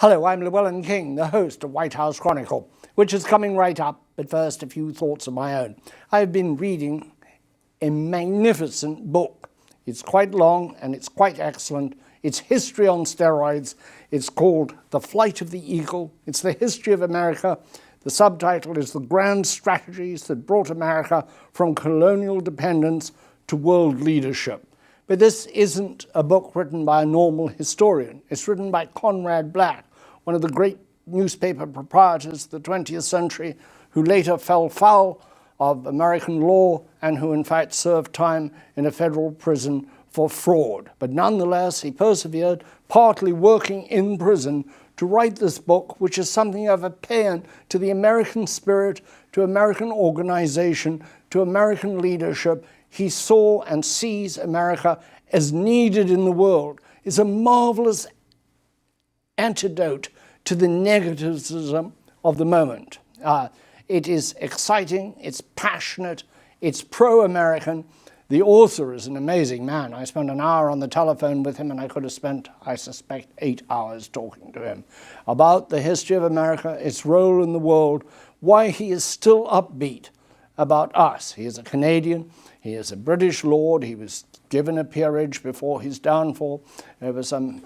Hello, I'm Llewellyn King, the host of House Chronicle, which is coming right up, but first a few thoughts of my own. I've been reading a magnificent book. It's quite long and it's quite excellent. It's history on steroids. It's called The Flight of the Eagle. It's the history of America. The subtitle is The Grand Strategies That Brought America from Colonial Dependence to World Leadership. But this isn't a book written by a normal historian. It's written by Conrad Black, one of the great newspaper proprietors of the 20th century, who later fell foul of American law and who in fact served time in a federal prison for fraud. But nonetheless, he persevered, partly working in prison, to write this book, which is something of a paean to the American spirit, to American organization, to American leadership. He saw and sees America as needed in the world. It's a marvelous antidote to the negativism of the moment. It is exciting, it's passionate, it's pro-American. The author is an amazing man. I spent an hour on the telephone with him, and I could have spent, I suspect, 8 hours talking to him about the history of America, its role in the world, why he is still upbeat about us. He is a Canadian. He is a British lord. He was given a peerage before his downfall. There were some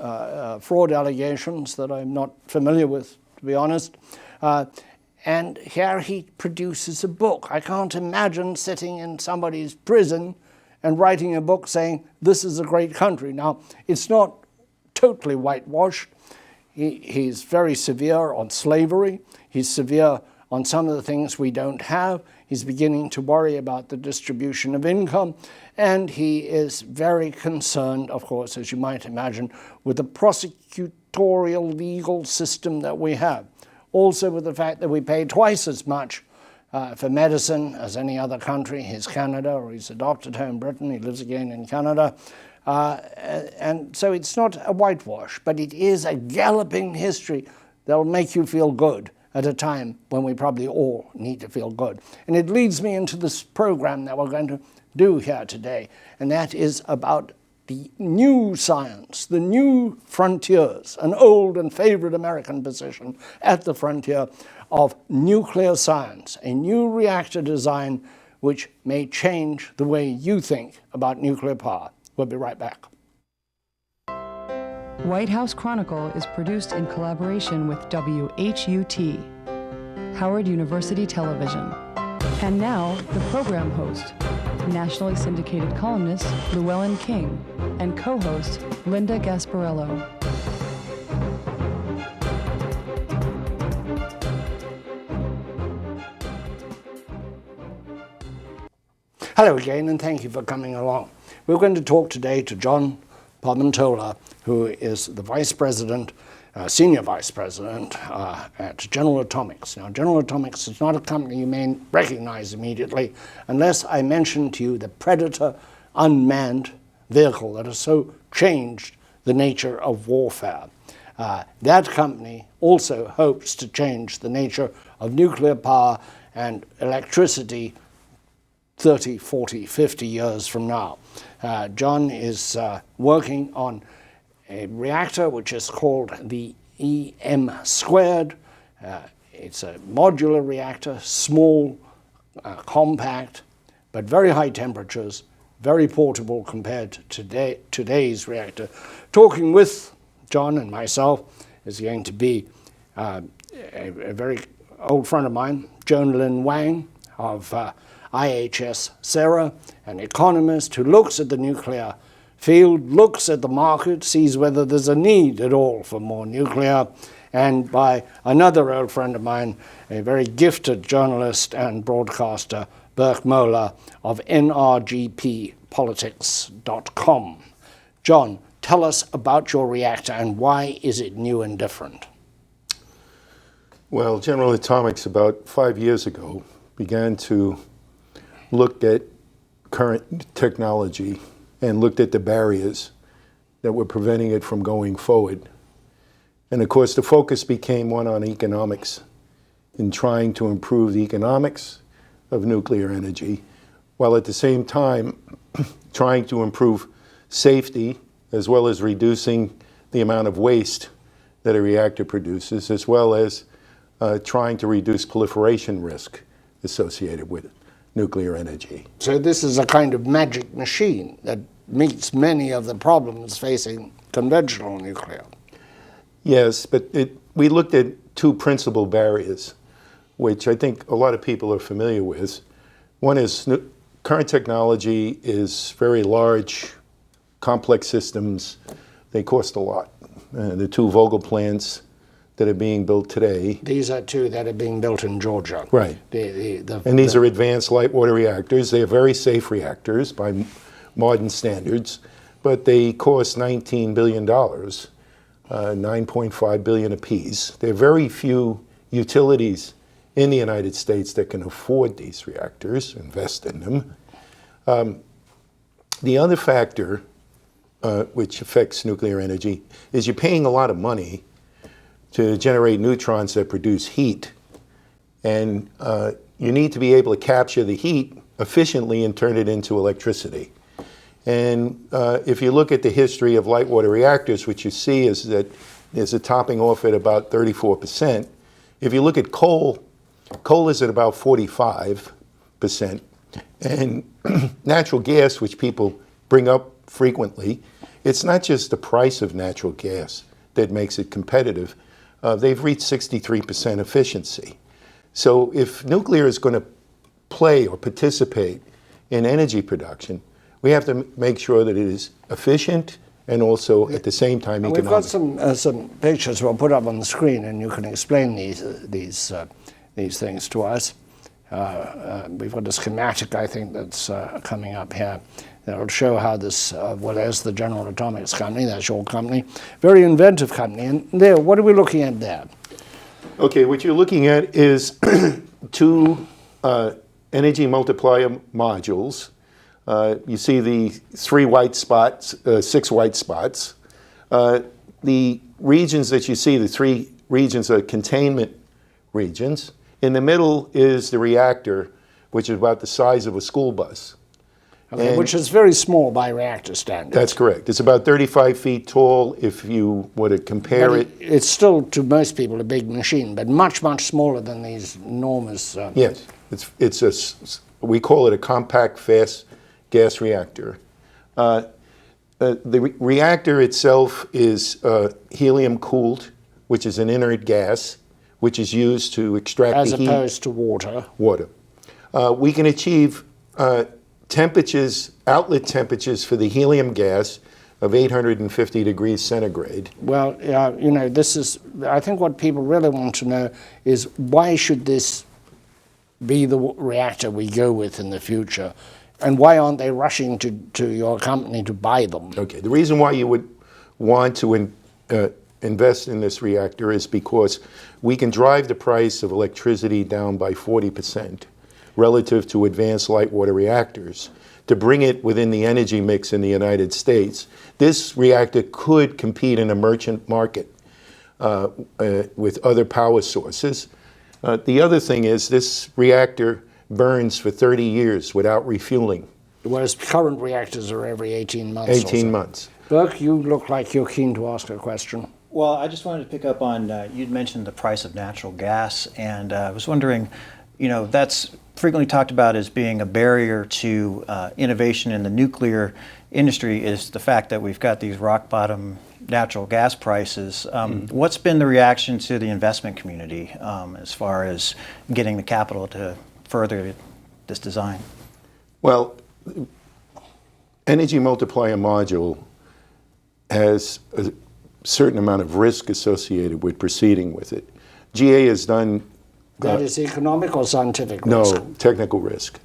fraud allegations that I'm not familiar with, to be honest. And here he produces a book. I can't imagine sitting in somebody's prison and writing a book saying, this is a great country. Now, it's not totally whitewashed. He's very severe on slavery. He's severe on some of the things we don't have. He's beginning to worry about the distribution of income. And he is very concerned, of course, as you might imagine, with the prosecutorial legal system that we have. Also with the fact that we pay twice as much for medicine as any other country. He's Canada, or he's a doctor here in Britain. He lives again in Canada. And so it's not a whitewash, but it is a galloping history that will make you feel good at a time when we probably all need to feel good. And it leads me into this program that we're going to do here today, and that is about the new science, the new frontiers, an old and favorite American position at the frontier of nuclear science, a new reactor design which may change the way you think about nuclear power. We'll be right back. White House Chronicle is produced in collaboration with WHUT, Howard University Television. And now, the program host, nationally syndicated columnist Llewellyn King, and co-host Linda Gasparello. Hello again, and thank you for coming along. We're going to talk today to John Palmentola, who is the Vice President, Senior Vice President at General Atomics. Now, General Atomics is not a company you may recognize immediately unless I mention to you the Predator unmanned vehicle that has so changed the nature of warfare. That company also hopes to change the nature of nuclear power and electricity 30, 40, 50 years from now. John is working on a reactor which is called the EM squared. It's a modular reactor, small, compact, but very high temperatures, very portable compared to today's reactor. Talking with John and myself is going to be a very old friend of mine, Joan Lin Wang of IHS Sarah, an economist who looks at the nuclear field, looks at the market, sees whether there's a need at all for more nuclear, and by another old friend of mine, a very gifted journalist and broadcaster, Burke Moeller of nrgppolitics.com. John, tell us about your reactor and why is it new and different? Well, General Atomics about 5 years ago began to look at current technology and looked at the barriers that were preventing it from going forward. And of course, the focus became one on economics, in trying to improve the economics of nuclear energy, while at the same time trying to improve safety as well as reducing the amount of waste that a reactor produces, as well as trying to reduce proliferation risk associated with nuclear energy. So this is a kind of magic machine that meets many of the problems facing conventional nuclear. Yes, but we looked at two principal barriers, which I think a lot of people are familiar with. One is current technology is very large, complex systems. They cost a lot. The two Vogtle plants that are being built today. These are two that are being built in Georgia. Right. And these are advanced light water reactors. They are very safe reactors by modern standards, but they cost $19 billion, $9.5 billion apiece. There are very few utilities in the United States that can afford these reactors, invest in them. The other factor which affects nuclear energy is you're paying a lot of money to generate neutrons that produce heat. And you need to be able to capture the heat efficiently and turn it into electricity. And if you look at the history of light water reactors, what you see is that there's a topping off at about 34%. If you look at coal, coal is at about 45%. And natural gas, which people bring up frequently, it's not just the price of natural gas that makes it competitive. They've reached 63% efficiency. So if nuclear is going to play or participate in energy production, we have to make sure that it is efficient and also at the same time economic. We've got some pictures we'll put up on the screen, and you can explain these things to us. We've got a schematic, I think, that's coming up here. That'll show how this, well, there's the General Atomics company, that's your company. Very inventive company. And there, what are we looking at there? Okay, what you're looking at is two energy multiplier modules. You see the 3 white spots, 6 white spots. The regions that you see, the 3 regions are containment regions. In the middle is the reactor, which is about the size of a school bus. Okay, which is very small by reactor standards. That's correct. It's about 35 feet tall if you were to compare it. It's still, to most people, a big machine, but much, much smaller than these enormous... Yes, we call it a compact fast gas reactor. The reactor itself is helium cooled, which is an inert gas, which is used to extract the heat. As opposed to water. Water. We can achieve temperatures, outlet temperatures for the helium gas of 850 degrees centigrade. Well, you know, this is, I think what people really want to know is why should this be the reactor we go with in the future? And why aren't they rushing to your company to buy them? Okay, the reason why you would want to invest in this reactor is because we can drive the price of electricity down by 40% relative to advanced light water reactors to bring it within the energy mix in the United States. This reactor could compete in a merchant market with other power sources. The other thing is this reactor burns for 30 years without refueling. Whereas current reactors are every 18 months. 18 months. Burke, you look like you're keen to ask a question. Well, I just wanted to pick up on, you'd mentioned the price of natural gas, and I was wondering, you know, that's frequently talked about as being a barrier to innovation in the nuclear industry is the fact that we've got these rock bottom natural gas prices. What's been the reaction to the investment community as far as getting the capital to further this design? Well, energy multiplier module has a certain amount of risk associated with proceeding with it. GA has done... That is economic or scientific risk? No, technical risk.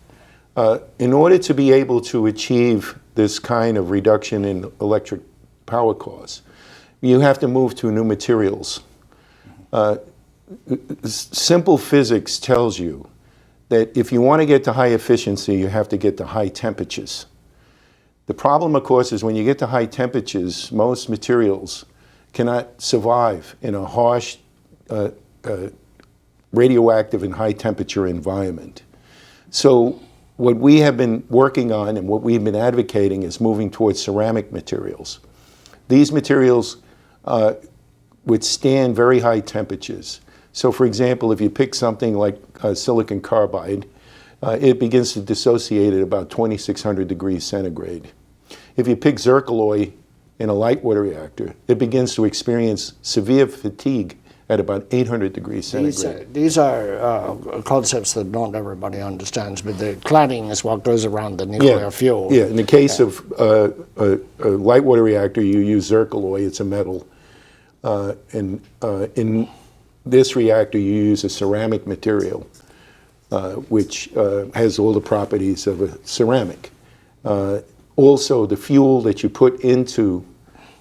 In order to be able to achieve this kind of reduction in electric power costs, you have to move to new materials. Simple physics tells you that if you want to get to high efficiency, you have to get to high temperatures. The problem, of course, is when you get to high temperatures, most materials cannot survive in a harsh, radioactive and high temperature environment. So what we have been working on and what we've been advocating is moving towards ceramic materials. These materials withstand very high temperatures. So for example, if you pick something like silicon carbide, it begins to dissociate at about 2,600 degrees centigrade. If you pick zircaloy in a light water reactor, it begins to experience severe fatigue at about 800 degrees centigrade. These are concepts that not everybody understands, but the cladding is what goes around the nuclear fuel. Yeah, in the case of a light water reactor, you use zircaloy, it's a metal. And in this reactor, you use a ceramic material, which has all the properties of a ceramic. Also, the fuel that you put into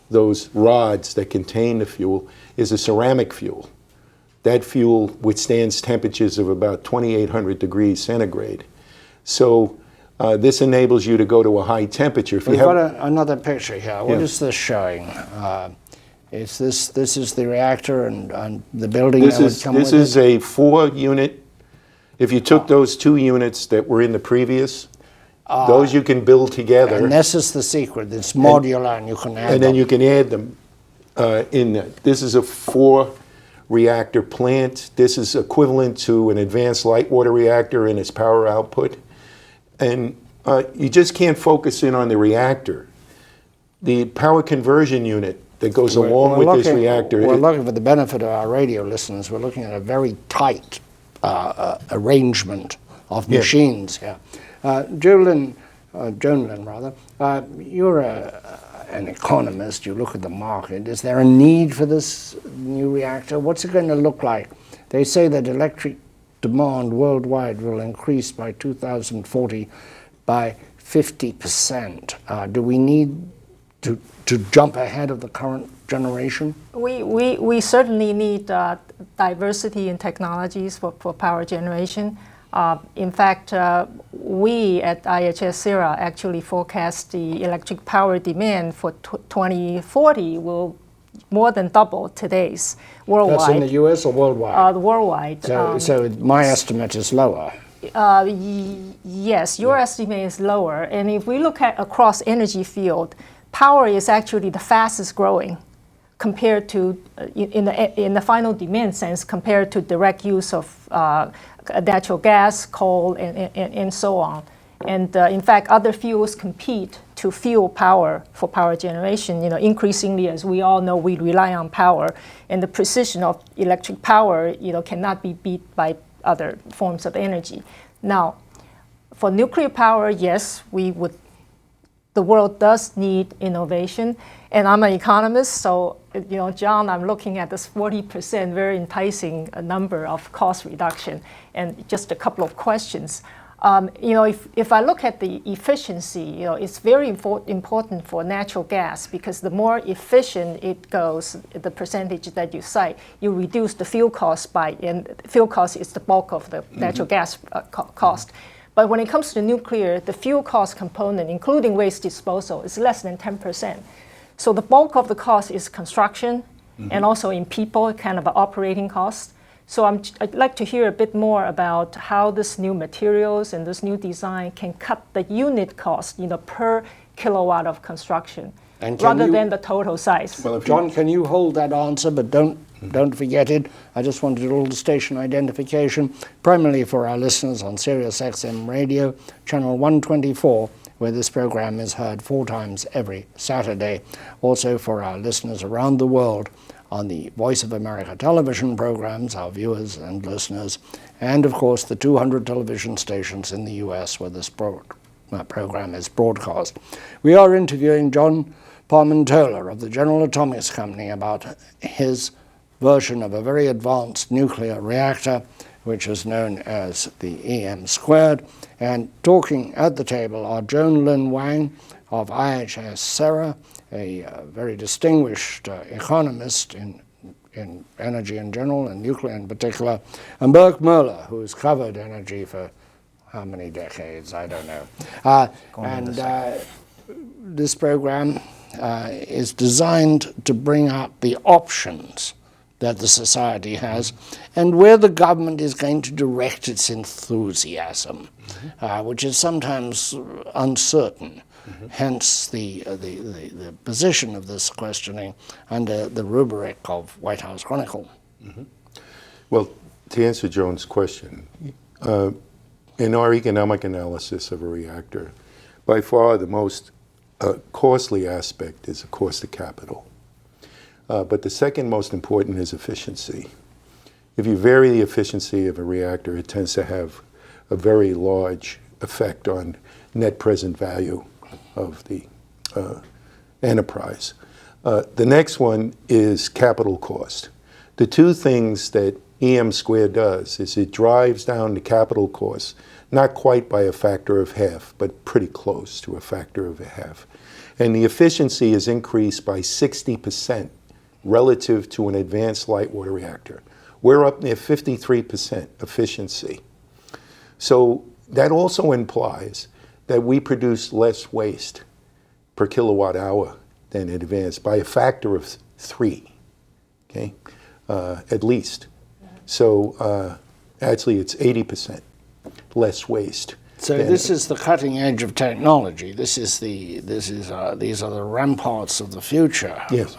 those rods that contain the fuel is a ceramic fuel. That fuel withstands temperatures of about 2,800 degrees centigrade. So this enables you to go to a high temperature. We've got another picture here. What is this showing? This is the reactor and the building that would come with it? This is a 4-unit. If you took those 2 units that were in the previous, those you can build together. And this is the secret. It's modular and you can add them. And then you can add them in there. This is a 4-reactor plant. This is equivalent to an advanced light water reactor in its power output. And you just can't focus in on the reactor. The power conversion unit that goes along with this reactor. We're looking, for the benefit of our radio listeners, we're looking at a very tight arrangement of machines here. Llewellyn, you're an economist. You look at the market. Is there a need for this new reactor? What's it going to look like? They say that electric demand worldwide will increase by 2040 by 50%. Do we need to jump ahead of the current generation? We certainly need diversity in technologies for power generation. In fact, we at IHS-CERA actually forecast the electric power demand for 2040 will more than double today's worldwide. That's in the US or worldwide? Worldwide. So my estimate is lower. Yes, your estimate is lower. And if we look at across energy field, power is actually the fastest growing compared to, in the final demand sense, compared to direct use of natural gas, coal, and so on. And in fact, other fuels compete to fuel power for power generation. Increasingly, as we all know, we rely on power, and the precision of electric power, cannot be beat by other forms of energy. Now, for nuclear power, yes, the world does need innovation. And I'm an economist, so John, I'm looking at this 40% very enticing number of cost reduction. And just a couple of questions. If I look at the efficiency, it's very important for natural gas, because the more efficient it goes, the percentage that you cite, you reduce the fuel cost and fuel cost is the bulk of the natural gas cost. But when it comes to nuclear, the fuel cost component, including waste disposal, is less than 10%. So the bulk of the cost is construction and also in people, kind of operating costs. So I'd like to hear a bit more about how this new materials and this new design can cut the unit cost, per kilowatt of construction, rather than the total size. Well, John, can you hold that answer, but don't forget it. I just wanted all the station identification, primarily for our listeners on Sirius XM Radio, channel 124, where this program is heard 4 times every Saturday. Also for our listeners around the world on the Voice of America television programs, our viewers and listeners, and of course the 200 television stations in the US where this program is broadcast. We are interviewing John Parmentola of the General Atomics Company about his version of a very advanced nuclear reactor, which is known as the EM². And talking at the table are Llewellyn Wang of IHS-CERA, a very distinguished economist in energy in general and nuclear in particular, and Burke Mueller, who has covered energy for how many decades, I don't know. This program is designed to bring out the options that the society has and where the government is going to direct its enthusiasm, which is sometimes uncertain. hence the position of this questioning under the rubric of White House Chronicle. Well, to answer Joan's question, in our economic analysis of a reactor, by far the most costly aspect is the cost of capital. But the second most important is efficiency. If you vary the efficiency of a reactor, it tends to have a very large effect on net present value of the enterprise. The next one is capital cost. The two things that EM squared does is it drives down the capital costs, not quite by a factor of half, but pretty close to a factor of a half. And the efficiency is increased by 60% relative to an advanced light water reactor. We're up near 53% efficiency. So that also implies that we produce less waste per kilowatt hour than advanced by a factor of 3, okay, at least. So actually it's 80% less waste. So this is the cutting edge of technology. These are the ramparts of the future. Yes.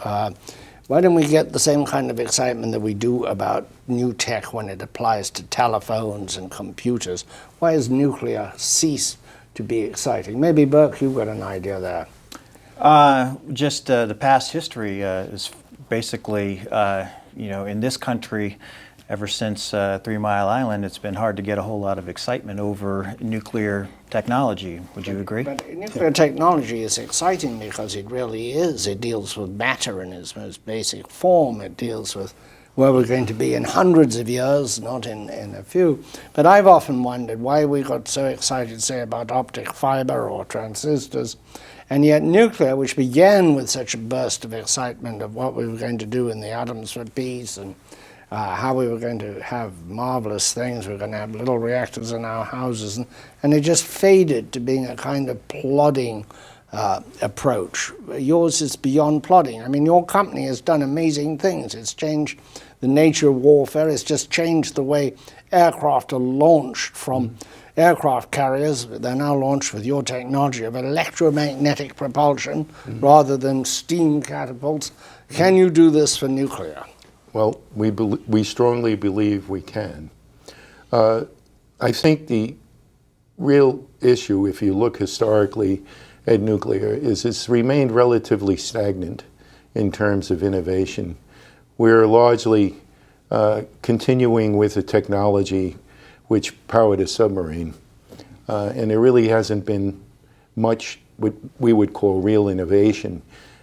Why don't we get the same kind of excitement that we do about new tech when it applies to telephones and computers? Why has nuclear ceased to be exciting? Maybe, Burke, you've got an idea there. Just the past history is basically, in this country, ever since 3 Mile Island, it's been hard to get a whole lot of excitement over nuclear technology. Would you agree? But nuclear technology is exciting because it really is. It deals with matter in its most basic form. It deals with where we're going to be in hundreds of years, not in a few. But I've often wondered why we got so excited, say, about optic fiber or transistors, and yet nuclear, which began with such a burst of excitement of what we were going to do in the atoms for peace and how we were going to have marvelous things. We were going to have little reactors in our houses, and it just faded to being a kind of plodding approach. Yours is beyond plodding. I mean, your company has done amazing things. It's changed the nature of warfare. It's just changed the way aircraft are launched from aircraft carriers. They're now launched with your technology of electromagnetic propulsion rather than steam catapults. Can you do this for nuclear? Well, we strongly believe we can. I think the real issue, if you look historically at nuclear, is it's remained relatively stagnant in terms of innovation. We're largely continuing with the technology which powered a submarine, and there really hasn't been much what we would call real innovation.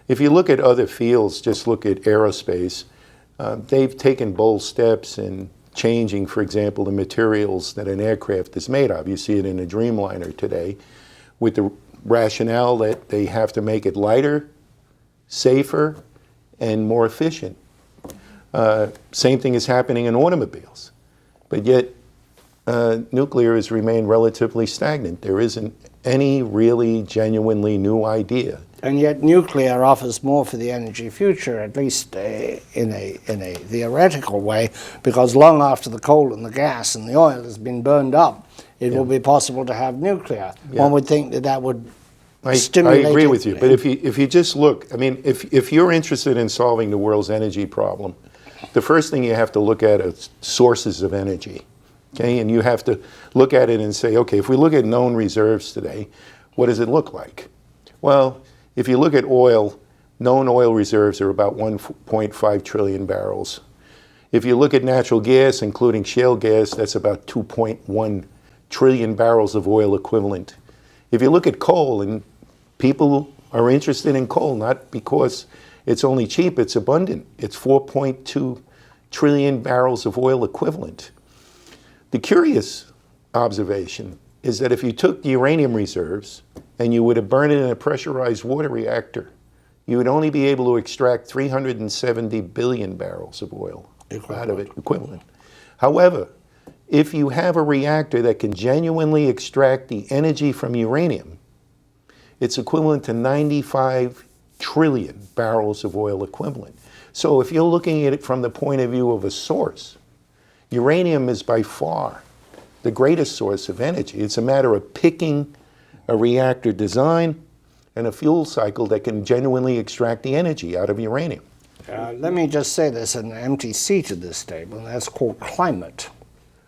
If you look at other fields, just look at aerospace, they've taken bold steps in changing, for example, the materials that an aircraft is made of. You see it in a Dreamliner today with the rationale that they have to make it lighter, safer, and more efficient. Same thing is happening in automobiles. But yet, nuclear has remained relatively stagnant. There isn't any really genuinely new idea. And yet nuclear offers more for the energy future, at least in a theoretical way, because long after the coal and the gas and the oil has been burned up, it will be possible to have nuclear. One would think that would stimulate. I agree with you, but if you just look, I mean, if you're interested in solving the world's energy problem, the first thing you have to look at is sources of energy, okay? And you have to look at it and say, okay, if we look at known reserves today, what does it look like? Well, if you look at oil, known oil reserves are about 1.5 trillion barrels. If you look at natural gas, including shale gas, that's about 2.1 trillion barrels of oil equivalent. If you look at coal, and people are interested in coal, not because it's only cheap, it's abundant. It's 4.2 trillion barrels of oil equivalent. The curious observation is that if you took the uranium reserves and you were to burn it in a pressurized water reactor, you would only be able to extract 370 billion barrels of oil out of it, equivalent. However, if you have a reactor that can genuinely extract the energy from uranium, it's equivalent to 95 trillion barrels of oil equivalent. So if you're looking at it from the point of view of a source, uranium is by far the greatest source of energy. It's a matter of picking a reactor design and a fuel cycle that can genuinely extract the energy out of uranium. Let me just say there's an empty seat at this table, and that's called climate.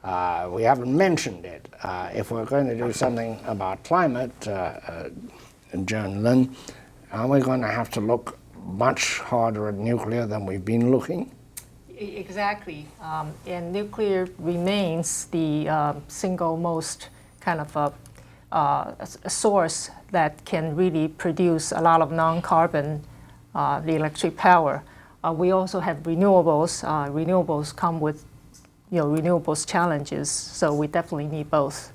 We haven't mentioned it. If we're going to do something about climate, Llewellyn, are we going to have to look much harder at nuclear than we've been looking? Exactly. And nuclear remains the single most kind of a source that can really produce a lot of non-carbon the electric power. We also have renewables. Renewables come with renewables challenges, so we definitely need both.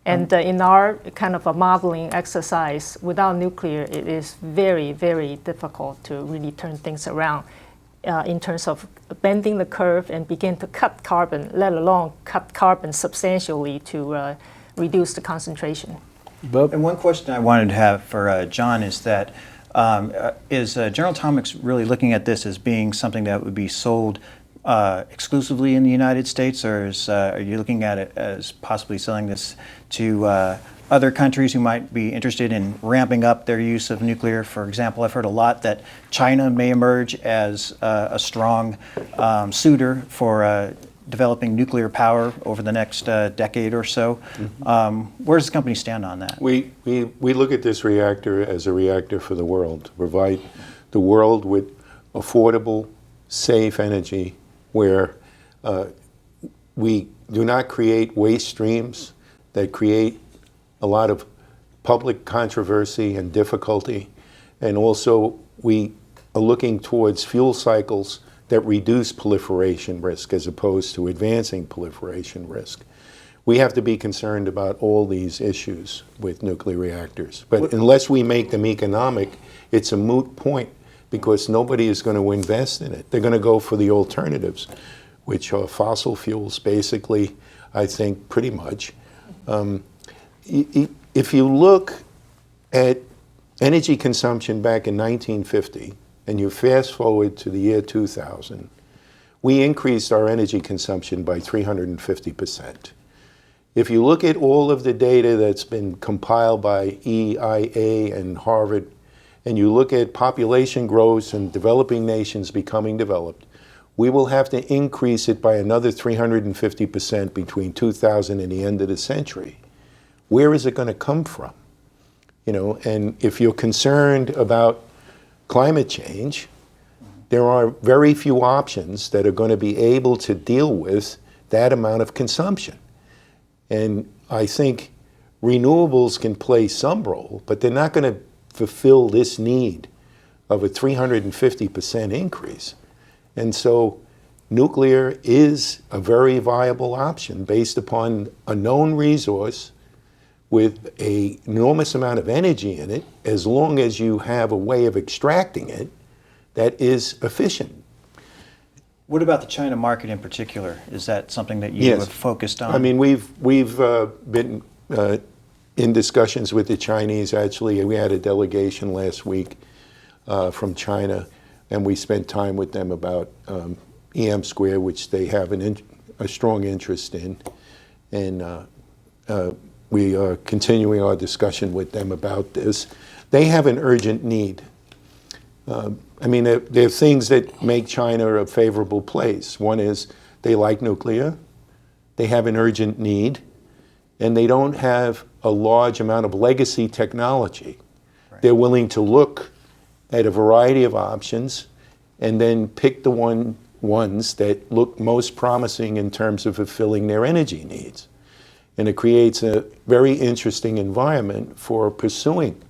And in our kind of a modeling exercise, without nuclear, it is very, very difficult to really turn things around in terms of bending the curve and begin to cut carbon, let alone cut carbon substantially to reduce the concentration. And one question I wanted to have for John is that is General Atomics really looking at this as being something that would be sold exclusively in the United States, or are you looking at it as possibly selling this to other countries who might be interested in ramping up their use of nuclear? For example, I've heard a lot that China may emerge as a strong suitor for developing nuclear power over the next decade or so. Mm-hmm. Where does the company stand on that? We look at this reactor as a reactor for the world, to provide the world with affordable, safe energy where we do not create waste streams that create a lot of public controversy and difficulty. And also we are looking towards fuel cycles that reduce proliferation risk as opposed to advancing proliferation risk. We have to be concerned about all these issues with nuclear reactors. But unless we make them economic, it's a moot point because nobody is going to invest in it. They're going to go for the alternatives, which are fossil fuels, basically, I think, pretty much. If you look at energy consumption back in 1950, and you fast forward to the year 2000, we increased our energy consumption by 350%. If you look at all of the data that's been compiled by EIA and Harvard, and you look at population growth and developing nations becoming developed, we will have to increase it by another 350% between 2000 and the end of the century. Where is it going to come from? And if you're concerned about climate change, there are very few options that are going to be able to deal with that amount of consumption. And I think renewables can play some role, but they're not going to fulfill this need of a 350% increase. And so nuclear is a very viable option based upon a known resource with an enormous amount of energy in it, as long as you have a way of extracting it that is efficient. What about the China market in particular? Is that something that you have focused on? I mean, we've been in discussions with the Chinese. Actually, we had a delegation last week from China, and we spent time with them about EM Square, which they have a strong interest in. And we are continuing our discussion with them about this. They have an urgent need. I mean, there are things that make China a favorable place. One is they like nuclear, they have an urgent need, and they don't have a large amount of legacy technology. Right. They're willing to look at a variety of options and then pick the ones that look most promising in terms of fulfilling their energy needs. And it creates a very interesting environment for pursuing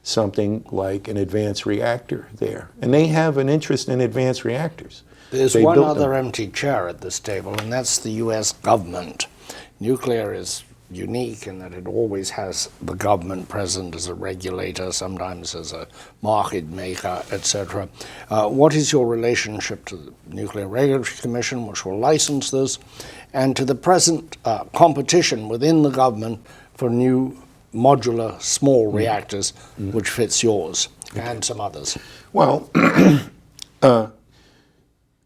something like an advanced reactor there. And they have an interest in advanced reactors. There's one other empty chair at this table, and that's the US government. Nuclear is unique in that it always has the government present as a regulator, sometimes as a market maker, etc. What is your relationship to the Nuclear Regulatory Commission, which will license this, and to the present competition within the government for new modular small reactors, which fits yours and some others? Well,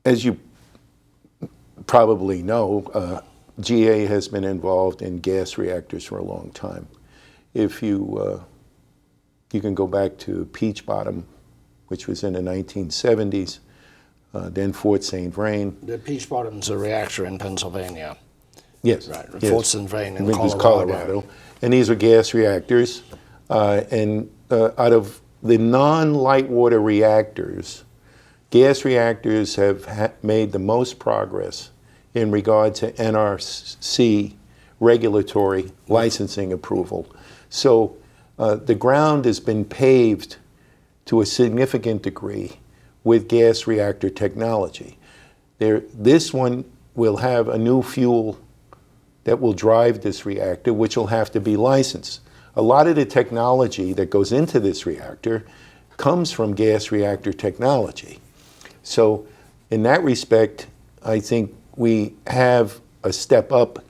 as you probably know, GA has been involved in gas reactors for a long time. If you You can go back to Peach Bottom, which was in the 1970s, then Fort St. Vrain. The Peach Bottom's a reactor in Pennsylvania. Yes. Right. Yes. Fort St. Vrain in It was Colorado. And these are gas reactors. And out of the non-light water reactors, gas reactors have made the most progress in regard to NRC regulatory licensing approval. So the ground has been paved to a significant degree with gas reactor technology. This one will have a new fuel that will drive this reactor, which will have to be licensed. A lot of the technology that goes into this reactor comes from gas reactor technology. So in that respect, I think we have a step up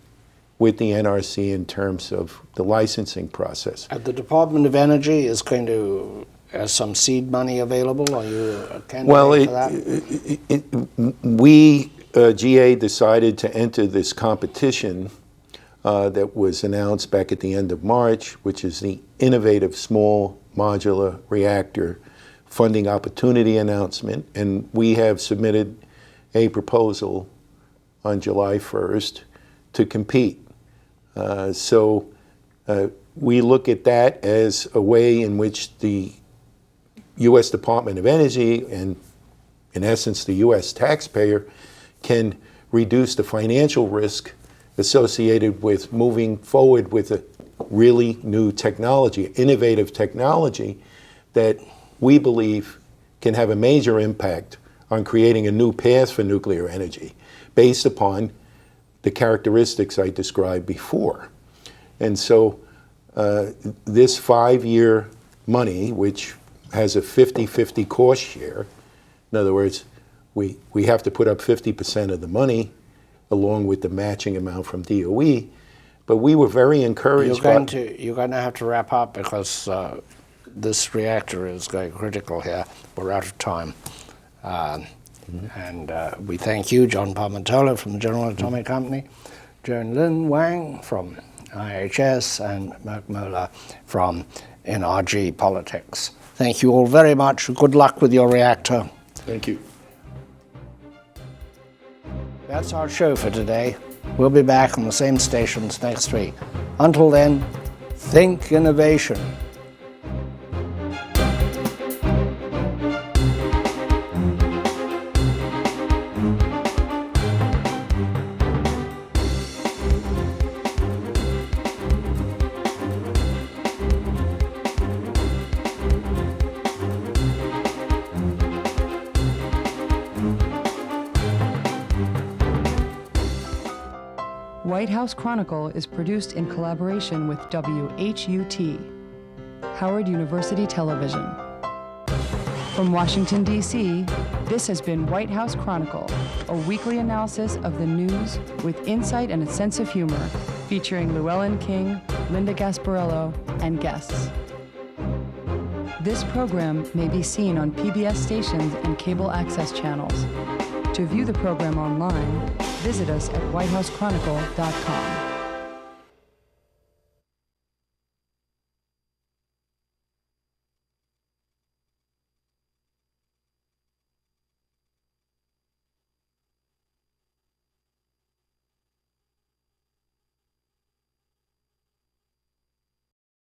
with the NRC in terms of the licensing process. The Department of Energy is going to have some seed money available. Are you a candidate for that? GA decided to enter this competition that was announced back at the end of March, which is the Innovative Small Modular Reactor Funding Opportunity Announcement. And we have submitted a proposal on July 1st to compete. So we look at that as a way in which the U.S. Department of Energy and, in essence, the U.S. taxpayer can reduce the financial risk associated with moving forward with a really new technology, innovative technology that we believe can have a major impact on creating a new path for nuclear energy based upon the characteristics I described before. And so this 5-year money, which has a 50-50 cost share, in other words, we have to put up 50% of the money along with the matching amount from DOE, but we were very encouraged. You're going to have to wrap up because this reactor is going critical here. We're out of time. And we thank you, John Parmentola from the General Atomic Company, Llewellyn Wang from IHS, and Mark Moeller from NRG Politics. Thank you all very much. Good luck with your reactor. Thank you. That's our show for today. We'll be back on the same stations next week. Until then, think innovation. White House Chronicle is produced in collaboration with WHUT, Howard University Television. From Washington, D.C., this has been White House Chronicle, a weekly analysis of the news with insight and a sense of humor, featuring Llewellyn King, Linda Gasparello, and guests. This program may be seen on PBS stations and cable access channels. To view the program online, visit us at whitehousechronicle.com.